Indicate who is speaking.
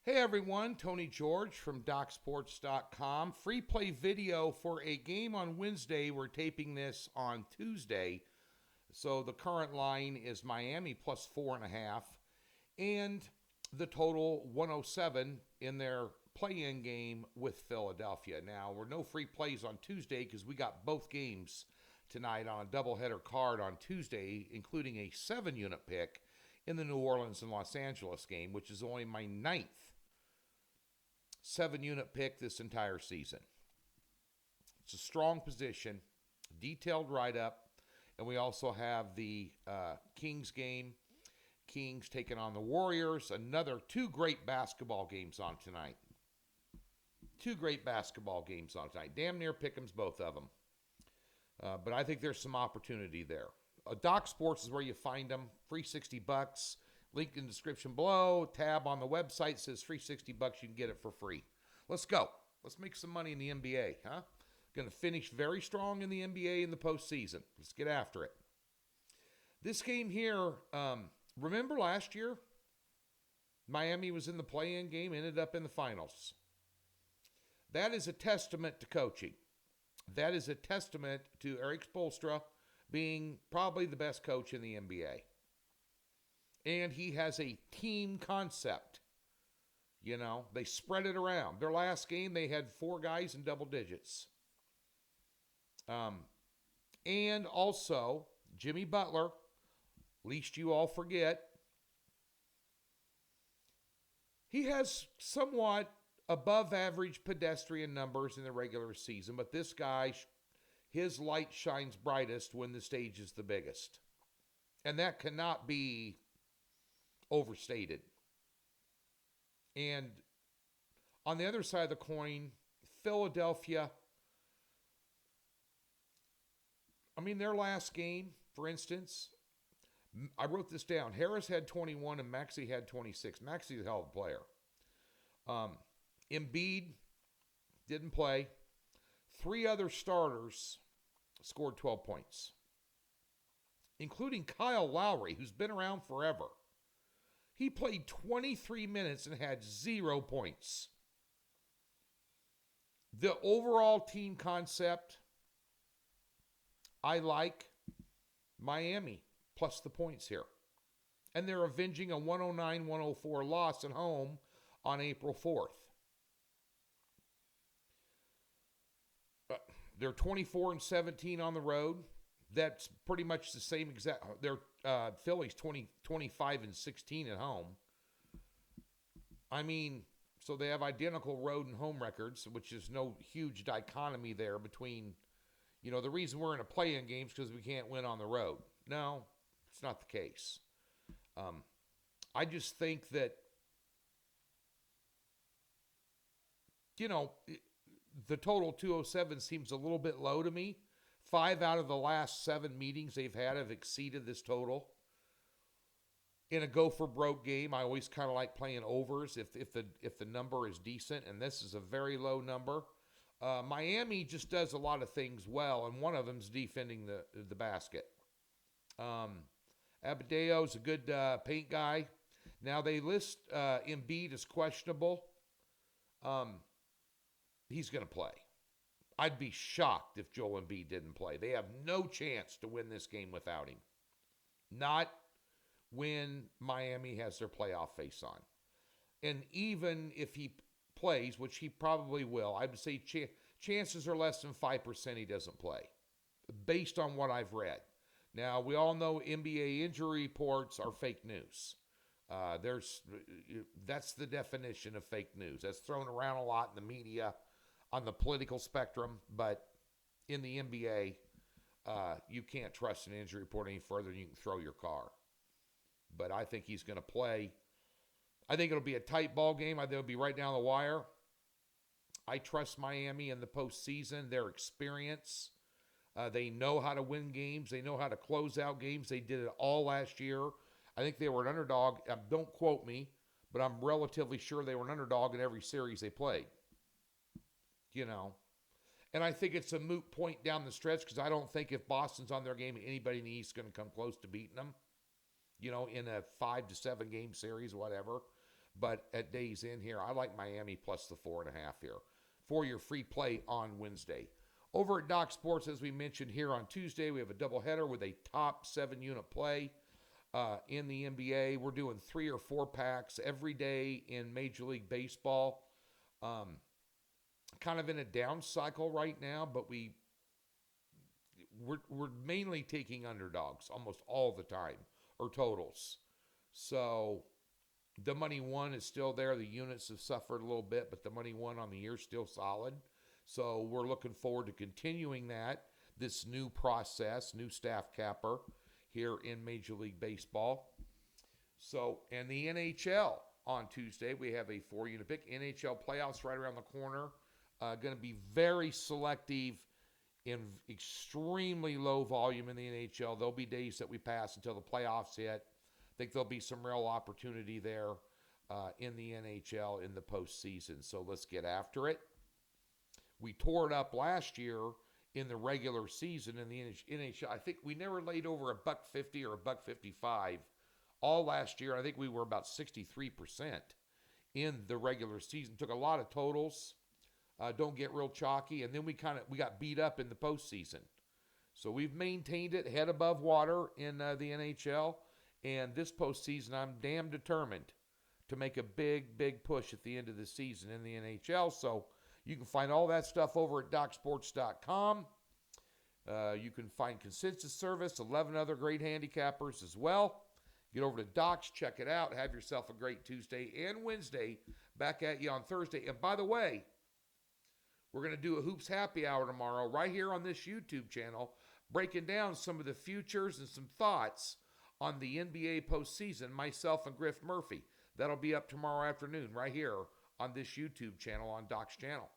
Speaker 1: Hey everyone, Tony George from DocSports.com. Free play video for a game on Wednesday. We're taping this on Tuesday. So the current line is Miami plus 4.5 and the total 107 in their play-in game with Philadelphia. Now, we're no free plays on Tuesday because we got both games tonight on a doubleheader card on Tuesday, including a 7-unit pick in the New Orleans and Los Angeles game, which is only my 9th 7-unit pick this entire season. It's a strong position, detailed write-up, and we also have the Kings game. Kings taking on the Warriors. Another 2 great basketball games on tonight. 2 great basketball games on tonight. Damn near pick'ems, both of them. But I think there's some opportunity there. Doc Sports is where you find them. Free $60. Link in the description below. Tab on the website says free $60. You can get it for free. Let's go. Let's make some money in the NBA, huh? Going to finish very strong in the NBA in the postseason. Let's get after it. This game here, remember last year? Miami was in the play-in game, ended up in the finals. That is a testament to coaching. That is a testament to Eric Spoelstra being probably the best coach in the NBA. And he has a team concept. You know, they spread it around. Their last game, they had 4 guys in double digits. And also, Jimmy Butler, least you all forget, he has somewhat above average pedestrian numbers in the regular season, but this guy, his light shines brightest when the stage is the biggest. And that cannot be overstated. And on the other side of the coin, Philadelphia, I mean, their last game, for instance, I wrote this down. Harris had 21 and Maxey had 26. Maxey's a hell of a player. Embiid didn't play. 3 other starters scored 12 points, including Kyle Lowry, who's been around forever. He played 23 minutes and had 0 points. The overall team concept, I like Miami plus the points here. And they're avenging a 109-104 loss at home on April 4th. They're 24-17 on the road. That's pretty much the same exact. They're Phillies 25-16 at home. I mean, so they have identical road and home records, which is no huge dichotomy there between, you know, the reason we're in a play-in game is because we can't win on the road. No, it's not the case. I just think that, you know, the total 207 seems a little bit low to me. 5 out of the last 7 meetings they've had have exceeded this total. In a go-for-broke game, I always kind of like playing overs if the number is decent, and this is a very low number. Miami just does a lot of things well, and one of them is defending the basket. Abadeo's a good paint guy. Now, they list Embiid as questionable. He's going to play. I'd be shocked if Joel Embiid didn't play. They have no chance to win this game without him. Not when Miami has their playoff face on. And even if he plays, which he probably will, I would say chances are less than 5% he doesn't play, based on what I've read. Now, we all know NBA injury reports are fake news. That's the definition of fake news. That's thrown around a lot in the media, on the political spectrum, but in the NBA, you can't trust an injury report any further than you can throw your car. But I think he's going to play. I think it'll be a tight ball game. I think it'll be right down the wire. I trust Miami in the postseason, their experience. They know how to win games. They know how to close out games. They did it all last year. I think they were an underdog. Don't quote me, but I'm relatively sure they were an underdog in every series they played. You know, and I think it's a moot point down the stretch because I don't think if Boston's on their game, anybody in the East is going to come close to beating them, you know, in a 5 to 7 game series or whatever. But at days in here, I like Miami plus the 4.5 here for your free play on Wednesday. Over at Doc Sports, as we mentioned here on Tuesday, we have a doubleheader with a top 7-unit play in the NBA. We're doing 3 or 4 packs every day in Major League Baseball. Kind of in a down cycle right now, but we're mainly taking underdogs almost all the time, or totals. So the money one is still there. The units have suffered a little bit, but the money one on the year is still solid. So we're looking forward to continuing this new process, new staff capper here in Major League Baseball. So, and the NHL on Tuesday, we have a 4-unit pick. NHL playoffs right around the corner. Going to be very selective in extremely low volume in the NHL. There'll be days that we pass until the playoffs hit. I think there'll be some real opportunity there in the NHL in the postseason. So let's get after it. We tore it up last year in the regular season in the NHL. I think we never laid over $1.50 or $1.55 all last year. I think we were about 63% in the regular season. Took a lot of totals. Don't get real chalky. And then we got beat up in the postseason. So we've maintained it head above water in the NHL. And this postseason, I'm damn determined to make a big, big push at the end of the season in the NHL. So you can find all that stuff over at DocSports.com. You can find Consensus Service, 11 other great handicappers as well. Get over to Docs, check it out. Have yourself a great Tuesday and Wednesday. Back at you on Thursday. And by the way, we're going to do a Hoops Happy Hour tomorrow right here on this YouTube channel, breaking down some of the futures and some thoughts on the NBA postseason, myself and Griff Murphy. That'll be up tomorrow afternoon right here on this YouTube channel on Doc's channel.